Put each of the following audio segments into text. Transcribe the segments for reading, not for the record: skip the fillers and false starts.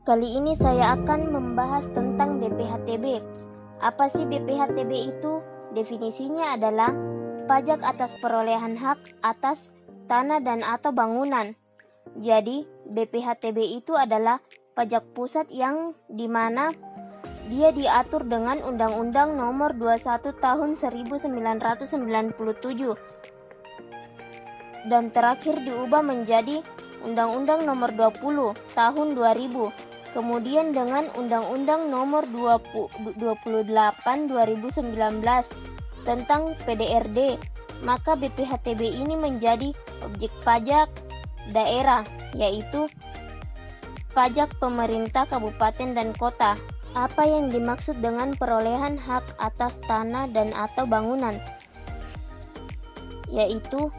Kali ini saya akan membahas tentang BPHTB. Apa sih BPHTB itu? Definisinya adalah pajak atas perolehan hak atas tanah dan atau bangunan. Jadi, BPHTB itu adalah pajak pusat yang dimana dia diatur dengan Undang-Undang Nomor 21 Tahun 1997 dan terakhir diubah menjadi Undang-Undang Nomor 20 Tahun 2000. Kemudian dengan Undang-Undang Nomor 28 2019 tentang PDRD, maka BPHTB ini menjadi objek pajak daerah, yaitu pajak pemerintah kabupaten dan kota. Apa yang dimaksud dengan perolehan hak atas tanah dan atau bangunan? Yaitu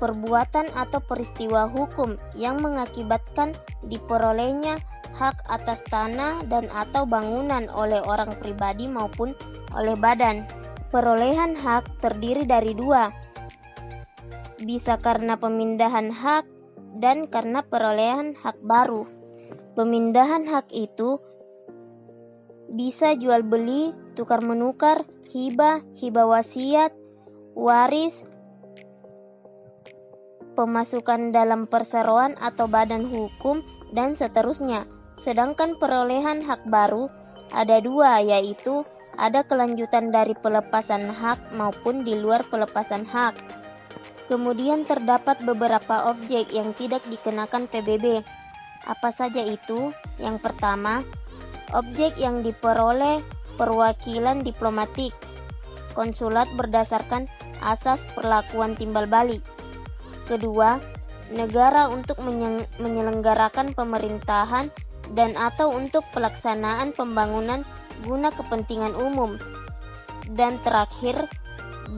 perbuatan atau peristiwa hukum yang mengakibatkan diperolehnya hak atas tanah dan atau bangunan oleh orang pribadi maupun oleh badan. Perolehan hak terdiri dari dua, bisa karena pemindahan hak dan karena perolehan hak baru. Pemindahan hak itu bisa jual beli, tukar menukar, hibah, hibah wasiat, waris, pemasukan dalam perseroan atau badan hukum, dan seterusnya. Sedangkan perolehan hak baru ada dua, yaitu ada kelanjutan dari pelepasan hak maupun di luar pelepasan hak. Kemudian terdapat beberapa objek yang tidak dikenakan PBB. Apa saja itu? Yang pertama, objek yang diperoleh perwakilan diplomatik, konsulat berdasarkan asas perlakuan timbal balik. Kedua, negara untuk menyelenggarakan pemerintahan dan atau untuk pelaksanaan pembangunan guna kepentingan umum. Dan terakhir,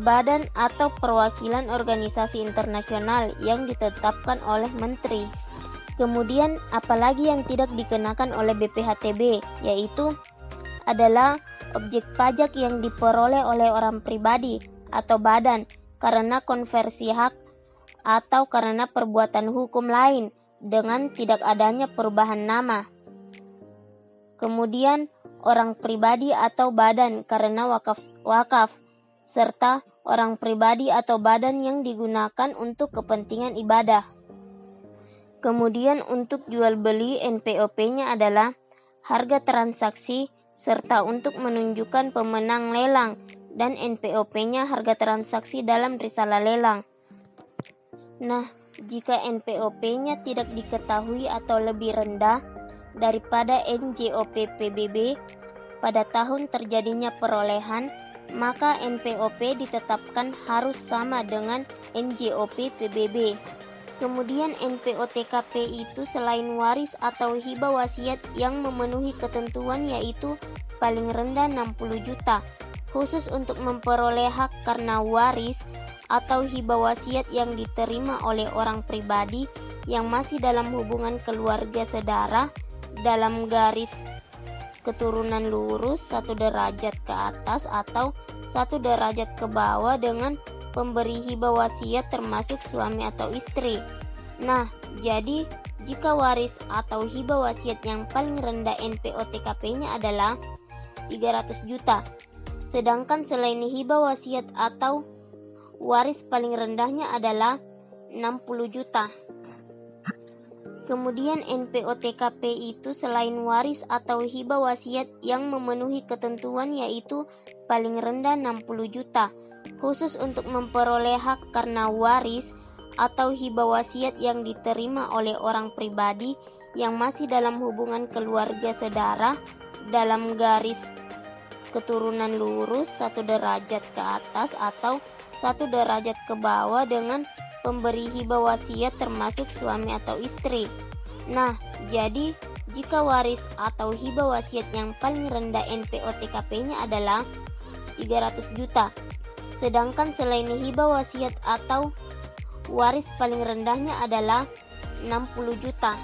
badan atau perwakilan organisasi internasional yang ditetapkan oleh menteri. Kemudian apalagi yang tidak dikenakan oleh BPHTB, yaitu adalah objek pajak yang diperoleh oleh orang pribadi atau badan karena konversi hak atau karena perbuatan hukum lain dengan tidak adanya perubahan nama. Kemudian orang pribadi atau badan karena wakaf, serta orang pribadi atau badan yang digunakan untuk kepentingan ibadah. Kemudian untuk jual beli NPOP-nya adalah harga transaksi serta untuk menunjukkan pemenang lelang, dan NPOP-nya harga transaksi dalam risalah lelang. Nah, jika NPOP-nya tidak diketahui atau lebih rendah daripada NJOP PBB pada tahun terjadinya perolehan, maka NPOP ditetapkan harus sama dengan NJOP PBB. Kemudian NPOTKP itu selain waris atau hibah wasiat yang memenuhi ketentuan, yaitu paling rendah 60 juta, khusus untuk memperoleh hak karena waris atau hibah wasiat yang diterima oleh orang pribadi yang masih dalam hubungan keluarga sedara dalam garis keturunan lurus 1 derajat ke atas atau 1 derajat ke bawah dengan pemberi hibah wasiat termasuk suami atau istri. Nah, jadi jika waris atau hibah wasiat yang paling rendah NPOTKP-nya adalah 300 juta, sedangkan selain hibah wasiat atau waris paling rendahnya adalah 60 juta. Kemudian NPOTKP itu selain waris atau hibah wasiat yang memenuhi ketentuan, yaitu paling rendah 60 juta, khusus untuk memperoleh hak karena waris atau hibah wasiat yang diterima oleh orang pribadi yang masih dalam hubungan keluarga sedara dalam garis keturunan lurus 1 derajat ke atas atau 1 derajat ke bawah dengan pemberi hibah wasiat termasuk suami atau istri. Nah, jadi jika waris atau hibah wasiat yang paling rendah NPOTKP-nya adalah 300 juta, sedangkan selain hibah wasiat atau waris paling rendahnya adalah 60 juta.